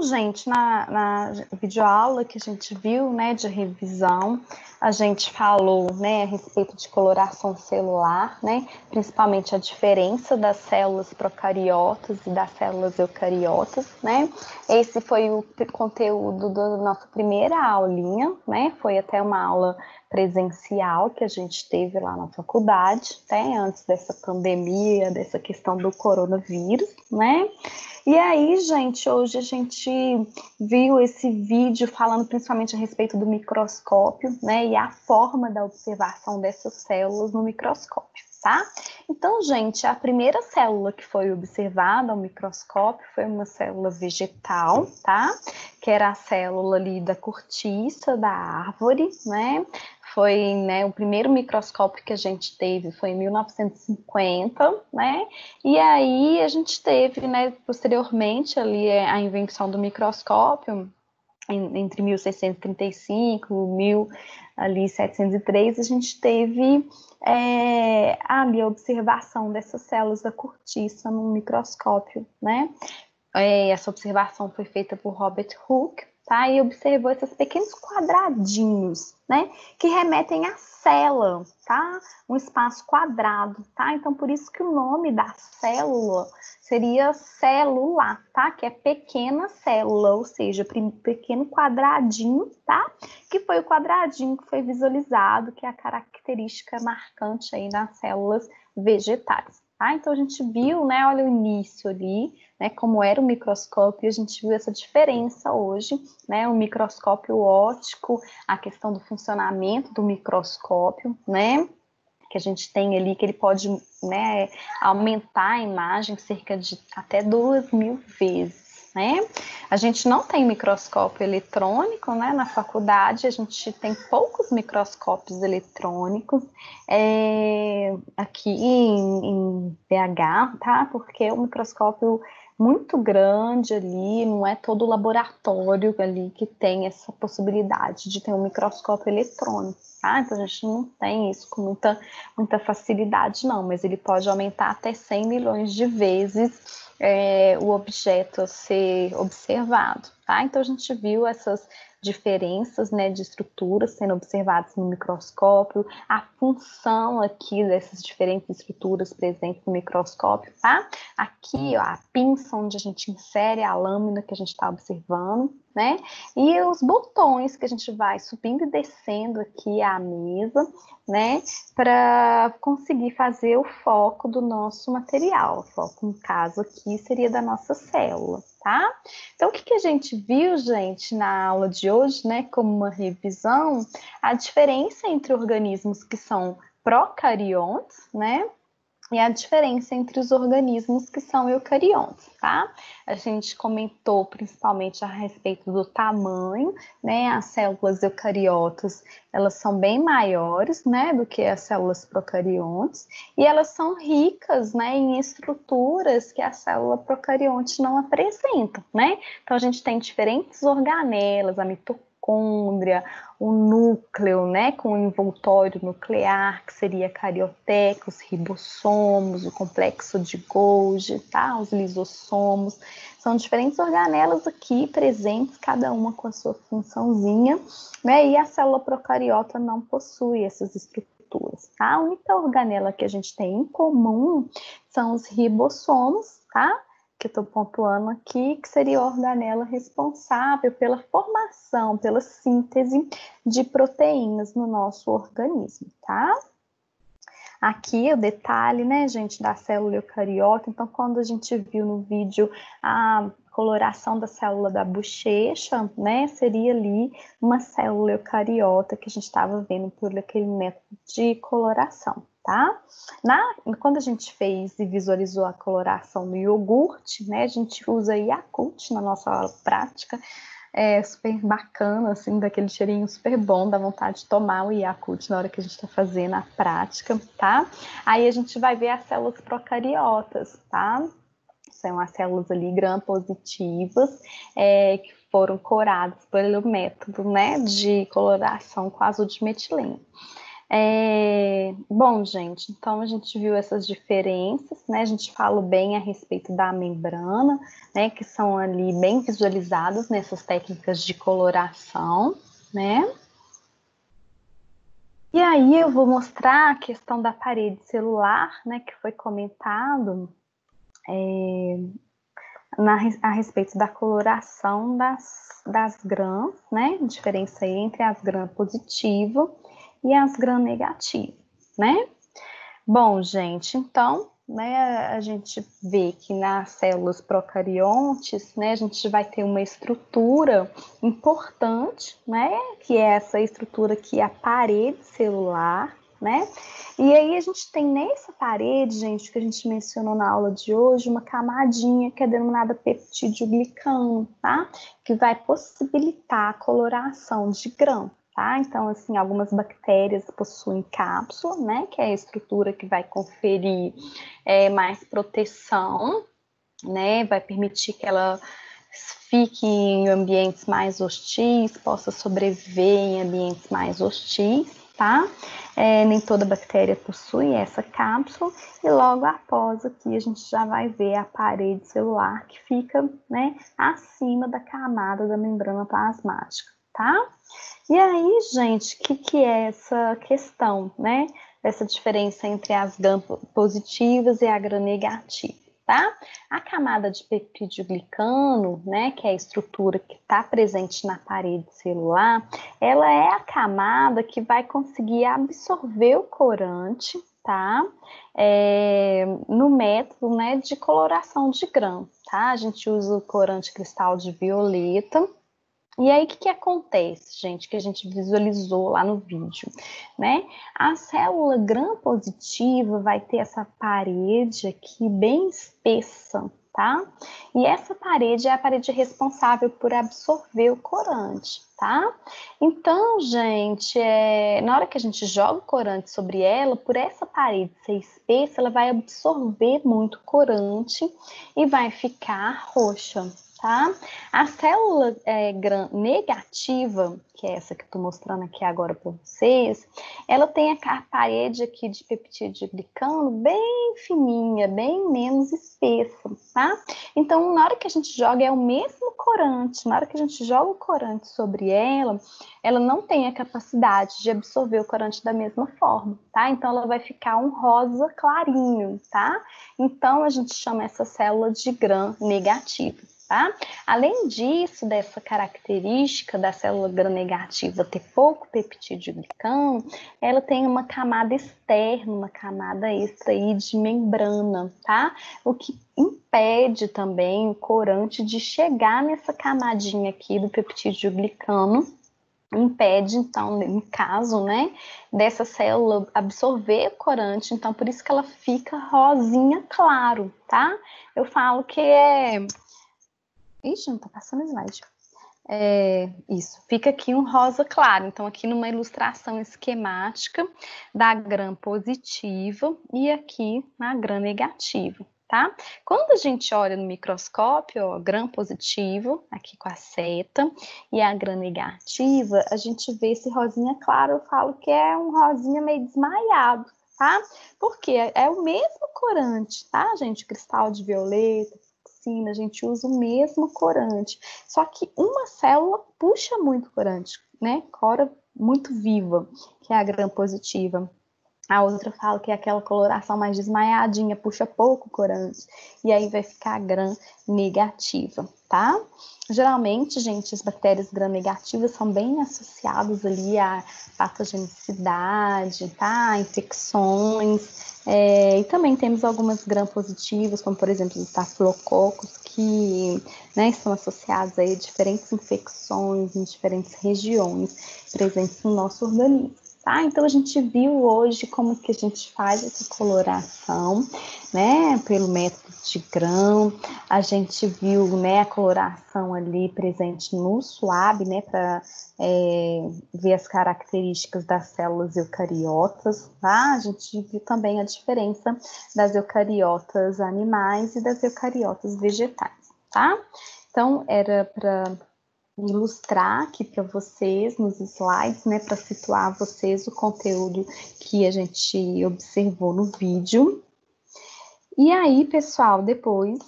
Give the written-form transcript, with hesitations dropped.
Então, gente, na videoaula que a gente viu, né, de revisão, a gente falou, né, a respeito de coloração celular, né, principalmente a diferença das células procariotas e das células eucariotas, né. Esse foi o conteúdo da nossa primeira aulinha, né, foi até uma aula presencial que a gente teve lá na faculdade, né, antes dessa pandemia, dessa questão do coronavírus, né. E aí, gente, hoje a gente viu esse vídeo falando principalmente a respeito do microscópio, né, e a forma da observação dessas células no microscópio, tá? Então, gente, a primeira célula que foi observada ao microscópio foi uma célula vegetal, tá? Que era a célula ali da cortiça da árvore, né? Foi, né, o primeiro microscópio que a gente teve foi em 1950, né? E aí a gente teve, né, posteriormente ali a invenção do microscópio entre 1635 e 1703, a gente teve ali a observação dessas células da cortiça no microscópio, né? Essa observação foi feita por Robert Hooke, tá? E observou esses pequenos quadradinhos, né? Que remetem à célula, tá? Um espaço quadrado, tá? Então, por isso que o nome da célula seria célula, tá? Que é pequena célula, ou seja, pequeno quadradinho, tá? Que foi o quadradinho que foi visualizado, que é a característica marcante aí nas células vegetais, tá? Então, a gente viu, né? Olha o início ali, né, como era o microscópio, a gente viu essa diferença hoje, né, o microscópio óptico, a questão do funcionamento do microscópio, né, que a gente tem ali, que ele pode, né, aumentar a imagem cerca de até 2.000 vezes. Né? A gente não tem microscópio eletrônico, né? Na faculdade a gente tem poucos microscópios eletrônicos aqui em BH, tá? Porque o microscópio muito grande ali, não é todo laboratório ali que tem essa possibilidade de ter um microscópio eletrônico, tá? Então a gente não tem isso com muita facilidade, não, mas ele pode aumentar até 100 milhões de vezes o objeto a ser observado, tá? Então a gente viu essas diferenças, né, de estruturas sendo observadas no microscópio, a função aqui dessas diferentes estruturas presentes no microscópio, tá? Aqui, ó, a pinça onde a gente insere a lâmina que a gente está observando, né? E os botões que a gente vai subindo e descendo aqui a mesa, né? Para conseguir fazer o foco do nosso material. O foco, no caso aqui, seria da nossa célula, tá? Então, o que a gente viu, gente, na aula de hoje, né? Como uma revisão, a diferença entre organismos que são procariontes, né? E a diferença entre os organismos que são eucariontes, tá? A gente comentou principalmente a respeito do tamanho, né? As células eucariotas, elas são bem maiores, né, do que as células procariontes, e elas são ricas, né, em estruturas que a célula procarionte não apresenta, né? Então a gente tem diferentes organelas, a mitocôndria, o núcleo, né, com o envoltório nuclear, que seria a carioteca, os ribossomos, o complexo de Golgi, tá? Os lisossomos. São diferentes organelas aqui presentes, cada uma com a sua funçãozinha, né? E a célula procariota não possui essas estruturas, tá? A única organela que a gente tem em comum são os ribossomos, tá? Que eu estou pontuando aqui, que seria a organela responsável pela formação, pela síntese de proteínas no nosso organismo, tá? Aqui o detalhe, né, gente, da célula eucariota. Então, quando a gente viu no vídeo a coloração da célula da bochecha, né, seria ali uma célula eucariota que a gente estava vendo por aquele método de coloração, tá? Quando a gente fez e visualizou a coloração no iogurte, né, a gente usa Yakult na nossa aula prática, super bacana, assim, daquele cheirinho super bom, dá vontade de tomar o Yakult na hora que a gente está fazendo a prática, tá? Aí a gente vai ver as células procariotas, tá? São as células ali gram-positivas, que foram coloradas pelo método, né, de coloração com azul de metileno. Bom, gente, então a gente viu essas diferenças, né? A gente falou bem a respeito da membrana, né? Que são ali bem visualizadas nessas técnicas de coloração, né? E aí eu vou mostrar a questão da parede celular, né? Que foi comentado a respeito da coloração das grãs, né? A diferença aí entre as grãs positivas e as grãs negativas, né? Bom, gente, então, né, a gente vê que nas células procariontes, né, a gente vai ter uma estrutura importante, né, que é essa estrutura que é a parede celular, né? E aí a gente tem nessa parede, gente, que a gente mencionou na aula de hoje, uma camadinha que é denominada peptídeo-glicano, tá? Que vai possibilitar a coloração de grão. Tá? Então, assim, algumas bactérias possuem cápsula, né? Que é a estrutura que vai conferir mais proteção, né? Vai permitir que ela fique em ambientes mais hostis, possa sobreviver em ambientes mais hostis, tá? Nem toda bactéria possui essa cápsula, e logo após aqui a gente já vai ver a parede celular que fica, né, acima da camada da membrana plasmática, tá? E aí, gente, o que é essa questão, né? Dessa diferença entre as gram positivas e a gram negativa, tá? A camada de peptídeo-glicano, né, que é a estrutura que está presente na parede celular, ela é a camada que vai conseguir absorver o corante, tá? No método, né, de coloração de grão, tá? A gente usa o corante cristal de violeta. E aí, o que acontece, gente, que a gente visualizou lá no vídeo, né? A célula gram-positiva vai ter essa parede aqui bem espessa, tá? E essa parede é a parede responsável por absorver o corante, tá? Então, gente, na hora que a gente joga o corante sobre ela, por essa parede ser espessa, ela vai absorver muito corante e vai ficar roxa, tá? A célula gram negativa, que é essa que eu estou mostrando aqui agora para vocês, ela tem a parede aqui de peptídeo-glicano bem fininha, bem menos espessa, tá? Então, na hora que a gente joga, é o mesmo corante. Na hora que a gente joga o corante sobre ela, ela não tem a capacidade de absorver o corante da mesma forma, tá? Então, ela vai ficar um rosa clarinho, tá? Então, a gente chama essa célula de gram negativa. Tá? Além disso, dessa característica da célula gram-negativa ter pouco peptídeo-glicano, ela tem uma camada externa, uma camada extra aí de membrana, tá? O que impede também o corante de chegar nessa camadinha aqui do peptídeo-glicano, impede, então, no caso, né, dessa célula absorver o corante, então por isso que ela fica rosinha claro, tá? Eu falo que Ixi, não tá passando slide. Isso, fica aqui um rosa claro. Então, aqui numa ilustração esquemática da gram positiva e aqui na gram negativa, tá? Quando a gente olha no microscópio, ó, gram positivo, aqui com a seta, e a gram negativa, a gente vê esse rosinha claro, eu falo que é um rosinha meio desmaiado, tá? Porque é o mesmo corante, tá, gente? Cristal de violeta, a gente usa o mesmo corante, só que uma célula puxa muito corante, né? Cora muito viva, que é a gram positiva. A outra fala que é aquela coloração mais desmaiadinha, puxa pouco corante, e aí vai ficar a gram negativa, tá? Geralmente, gente, as bactérias gram-negativas são bem associadas ali à patogenicidade, tá? Infecções, e também temos algumas gram-positivas, como por exemplo os estafilococos, que, né, estão associados aí a diferentes infecções em diferentes regiões presentes no nosso organismo. Tá? Então, a gente viu hoje como que a gente faz essa coloração, né, pelo método de grão. A gente viu, né, a coloração ali presente no SWAB, né, para ver as características das células eucariotas, tá? A gente viu também a diferença das eucariotas animais e das eucariotas vegetais, tá? Então, era para ilustrar aqui para vocês nos slides, né, para situar vocês o conteúdo que a gente observou no vídeo. E aí, pessoal, depois